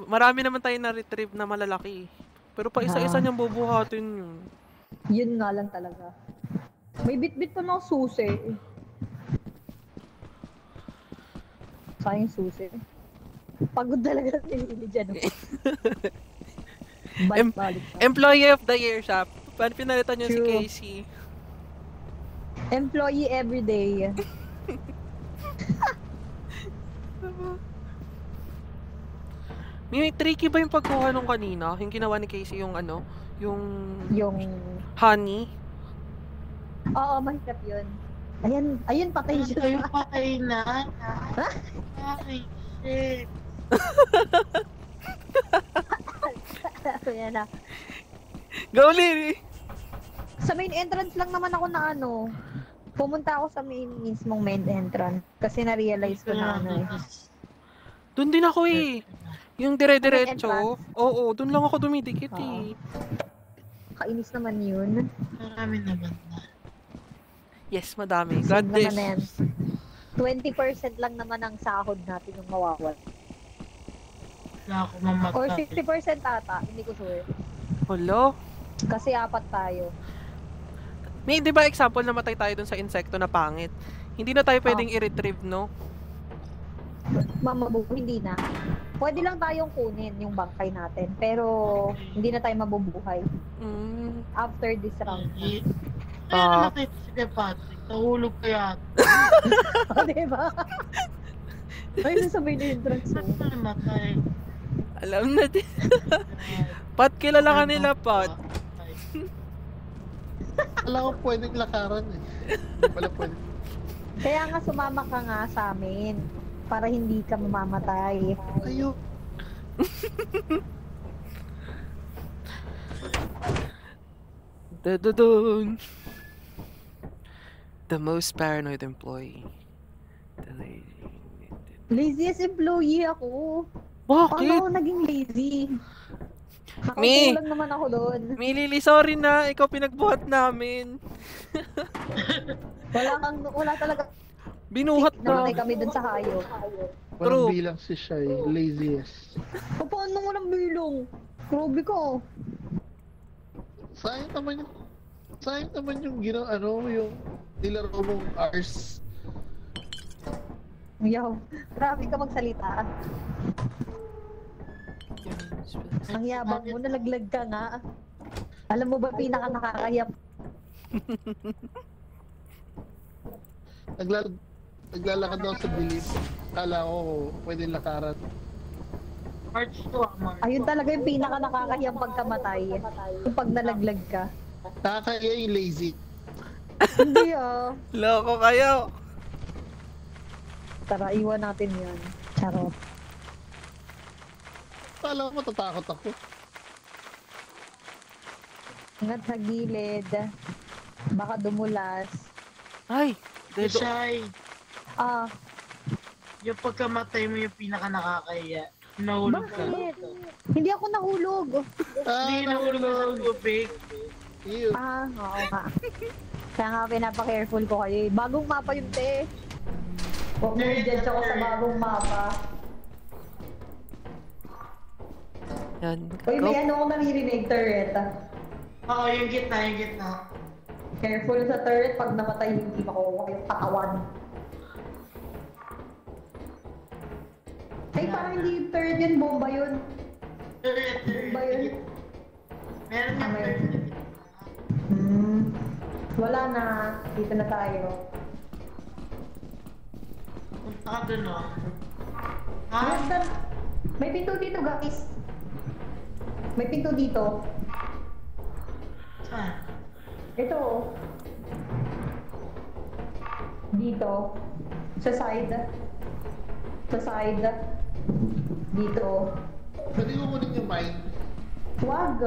Marami naman tayo na-retrieve na malalaki. Pero pa isa-isa niyang bubuhatin yun. Yun nga lang talaga. May bit-bit pa ng susi. Sayang susi. Pagod talaga si Lily dyan. Balik-balik. Employee of the year siya. Pinalitan niyo si Casey. Employee everyday. May tricky ba yung pagkuha nung kanina? Yung ginawa ni Casey yung ano? Yung honey? Oo, mahirap yun. Ayun, patay siya. Ayun, patay na. Ay, shit. Ayan na. Go, Lily! Sa main entrance lang naman ako na ano. Pumunta ako sa mismong main entrance. Kasi na-realize ko na ano eh. Doon din ako eh. Yung dire-diretso. Oo, doon lang ako dumidikit eh. Kainis naman yun. Marami naman na. Yes, madami. God bless. 20% lang naman ang sahod natin yung mawawal. Wala ako mamatay. Or 50% ata, hindi ko sure. Hello? Kasi 4 tayo. May, di ba example, namatay tayo dun sa insekto na pangit? Hindi na tayo pwedeng i-retrieve, no? Hindi na. Pwede lang tayong kunin yung bangkay natin. Pero, hindi na tayo mabubuhay. After this round. Kaya namatay si Patrick. Nahulog kaya. Diba? Ayun sa main entrance. Namatay. Alam na din. Pat, kilala ka nila, Pat. Alam ko pwedeng lakaran eh. Hindi pala pwede. Kaya nga sumama ka nga sa amin. Para hindi ka mamamatay. Ayun. Dadadun. The most paranoid employee. The lady. Laziest employee ako. Bakit? Paano ako naging lazy? Nakatulong naman ako doon. Lily, sorry na. Ikaw pinagbuhat namin. Wala talaga. Binuhat na. Namatay kami doon sa hayop. Walang bilang si Shai. Laziest. Paano walang bilang? Grabe ko. Sayang naman yung yung nilaro mong Ars. Yaw, grabe ka magsalita. Ang yabang mo, nalaglag ka nga. Alam mo ba pinaka nakakayap? Naglalakad ako sa dilim. Kala ko pwede lakaran. March 2, Ayun talaga yung pinaka nakakahiyang pagkamatay. Yung pag nalaglag ka. Nakakaya yung lazy. Hindi ah. Loko kayo. Tara, iwan natin yan. Charot. Kala ko matatakot ako. Ingat sa gilid. Baka dumulas. Ay! Shai, yung pagkamatay mo yung pinaka nakakaya. Nahulog ka. Bakit? Hindi ako nahulog. Hindi nahulog sa big. Oo nga. Kaya nga pinapa-careful ko kayo. Bagong mapa yun, te. Huwag mo i-judge ako sa bagong mapa. Yan. Uy, may ano akong naririnig, turret. Oo, yung gitna. Careful sa turret pag namatay hindi makukuha yung katawan. Ay, parang hindi turret yun, bomba yun. Turret. Bomba yun. Meron nga turret. Wala na. Dito na tayo. Punta ka dun, oh. May pinto dito, guys. May pinto dito. Saan? Ito. Dito. Sa side. Dito. Pwede mo kunin yung mine. Wag.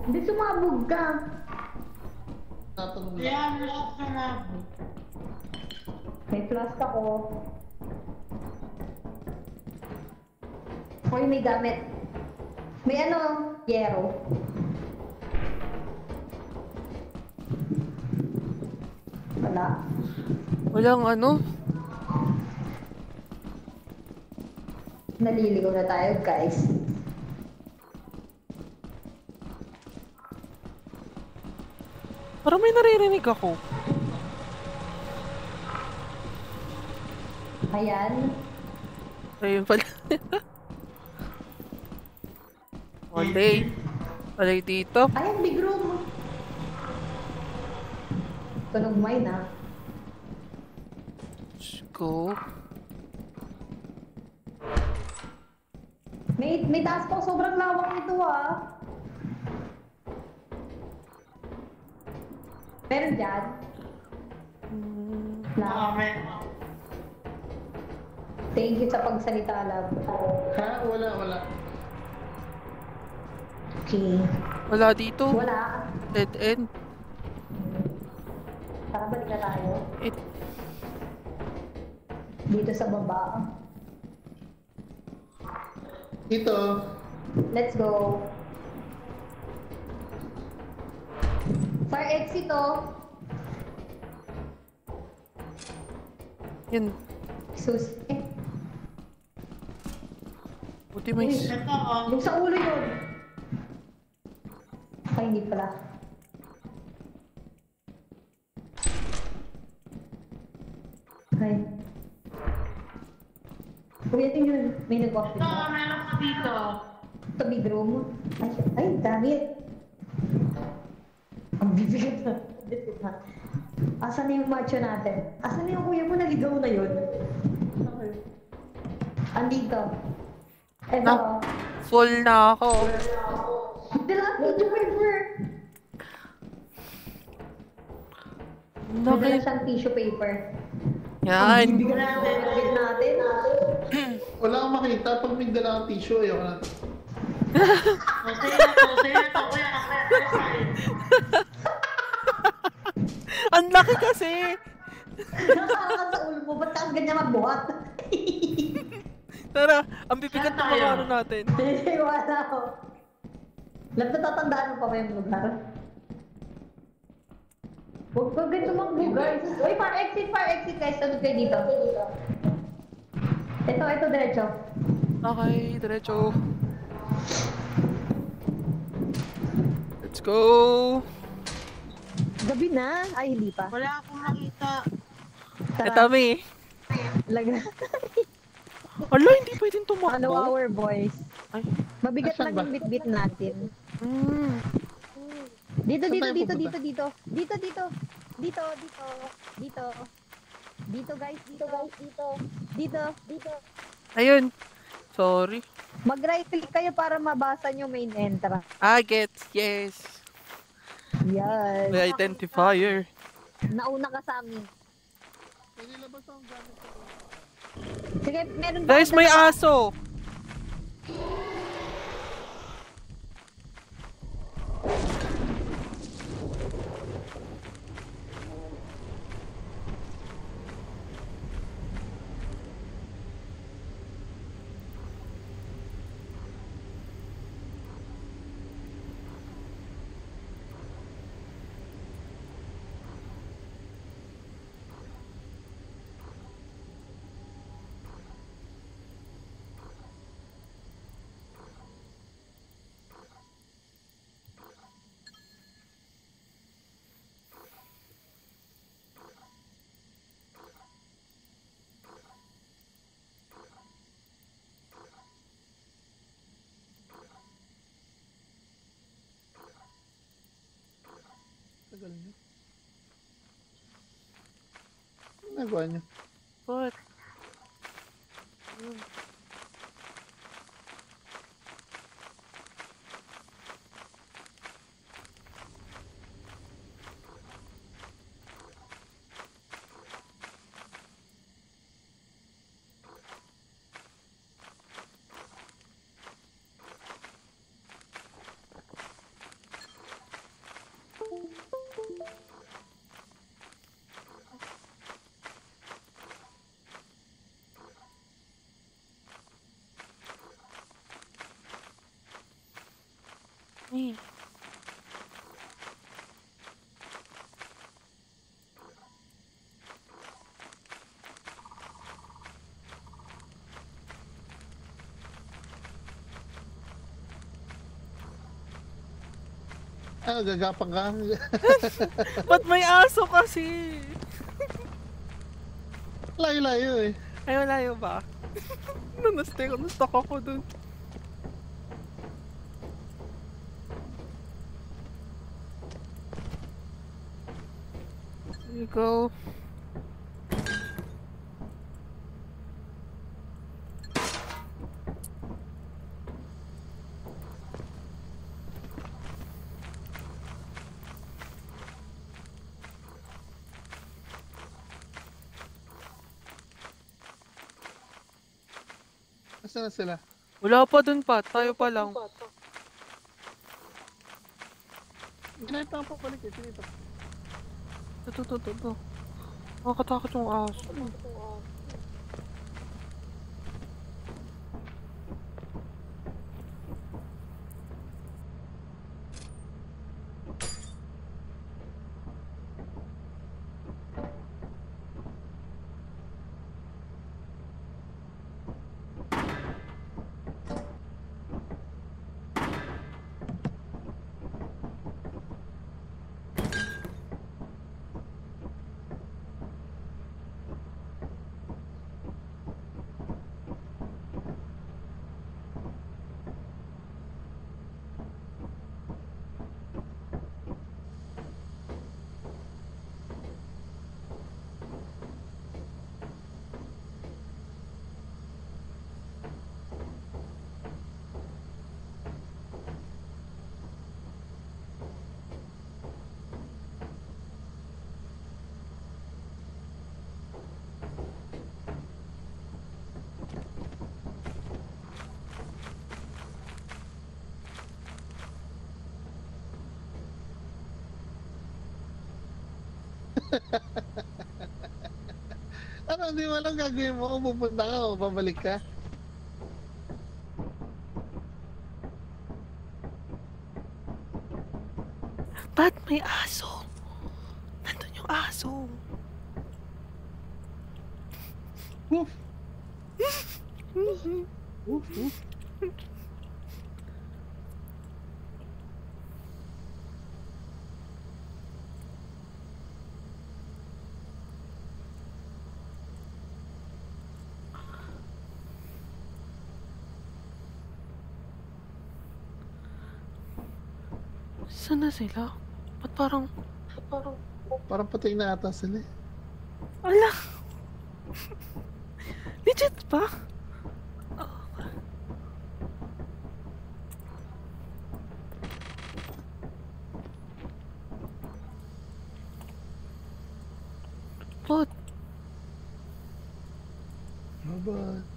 Hindi sumabog ka. Tatanong Kaya lang. mo siya sumabog. May flask ako. Hoy, may gamit. May yero. Wala. Walang Naliligaw na tayo, guys. Parang may naririnig ako. Ayan. Ayun pala. One day. Alay dito. Ayan, big room. Tunog mine ah. Let's go. May taas po, sobrang lawak nito ah. Meron dyan? Amen. Thank you sa pagsalita, love. Ha? Wala. Okay. Wala dito. Wala. Dead end. Tara, balik na tayo. It. Dito sa baba. Ito. Let's go. Fire exit oh. Yan. Sus. Buti may... Ito, Yung sa ulo yun. Ay, hindi pala. Ay. Kuya, tingnan. May nag-off ito, meron ka dito. Ito, big room. Ay, dami. Ang bibigat na. Asan na yung macho natin? Asan na yung kuya mo naligaw na yun? Andito. Eto. Na- Full na ako. Dala, medyo paper. May dala Bakit? siyang tissue paper. Yan. Bibigyan natin. Wala akong makita. Pag may dala kang tissue, ayoko na. O, sa'yo na to, kuya. Ang laki kasi. Nakakakas sa ulo mo, ba't ka ganyan magbuhat? Tara, ang bibigat ng mga ano natin. Wala ko. Lab, natatandaan mo pa ba yung lugar? Huwag ka ganito mag-go, guys. Uy, fire exit guys. Sunod kayo dito. Ito, diretso. Okay, diretso. Let's go. Gabi na. Ay, hindi pa. Wala akong makita. Ito, May. Laga. Hala, hindi pwedeng Ano tumakbo. our boys? Ay. Mabigat Asan lang ba? yung bit-bit natin. Mm. Dito, Saan dito, tayo dito, pupunta? dito, dito. Dito, dito. Dito, dito. Dito. Dito, guys. Dito, guys. Dito. Dito, dito. Ayun. Sorry. Mag-right click kayo para mabasa nyo main entrance. Gets. Yes. Yes. May identifier. Nauna ka sa amin. Pwede labas ang gamit ko. Sige, meron ba? Guys, may aso. Tagal niyo. Ano nagawa niyo? What? Hey. Ah, gagapang ka. Ba't may aso kasi? Layo-layo eh. Ay, malayo ba? Nastuck ako dun. Here you go. Nasaan na sila? Wala pa dun pa. Tayo pa lang. Ginayip na ako balik eh. Dito. Ito. Nakakatakot yung aso. Ano, hindi mo alam gagawin mo kung pupunta ka o babalik ka? Ba't may aso? Nandun yung aso. Woof! Woof, woof. Saan na sila? Ba't parang... Parang patay na ata sila eh. Ala! Legit ba? Ba't? Bye-bye.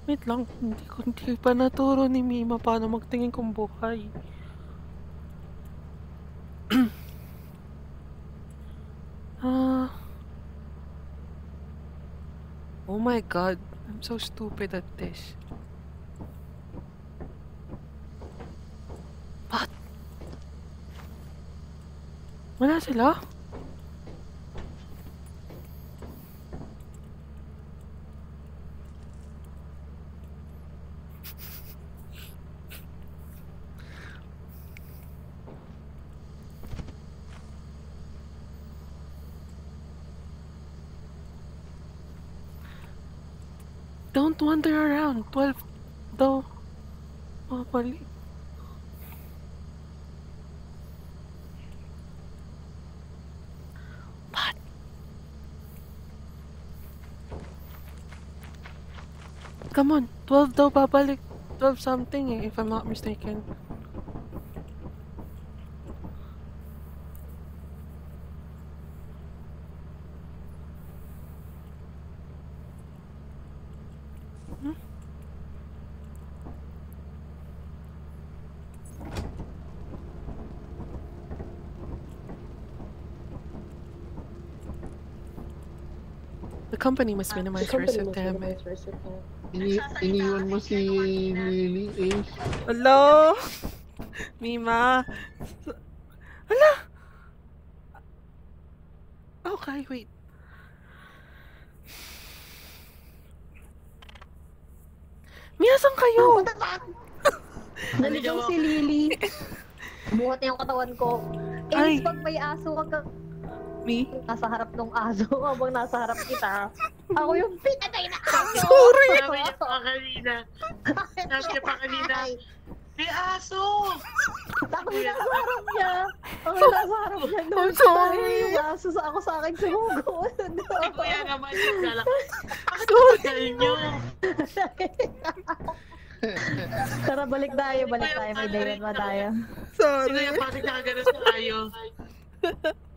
Wait lang, hindi pa naturo ni Mima paano magtingin kung buhay. Oh my god, I'm so stupid at this. What? Wala sila? Don't wander around. 12 daw. Mapali. What? Come on. 12 daw babalik. 12 something eh, if I'm not mistaken. The company must minimize risk of damage. Iniwan mo si Lily, Ace. Hello? Mima? Hala? Okay, wait. Mia, saan kayo? Naligaw si Lily. Buhat niya yung katawan ko. Ay. Pag may aso, wag kang Me? nasa harap ng aso habang nasa harap kita. Ako yung pinatay na aso! Sorry! Sabi niya pa kanina. Sabi niya pa kanina. May aso! Ako yung nasa harap niya. Ako yung nasa harap niya. I'm sorry. Yung aso sa ako sa akin sumugod. Si Kuya naman yung galak. Bakit magaling nyo? Tara, balik tayo. May day one pa tayo. Si Kuya bakit nakaganon tayo?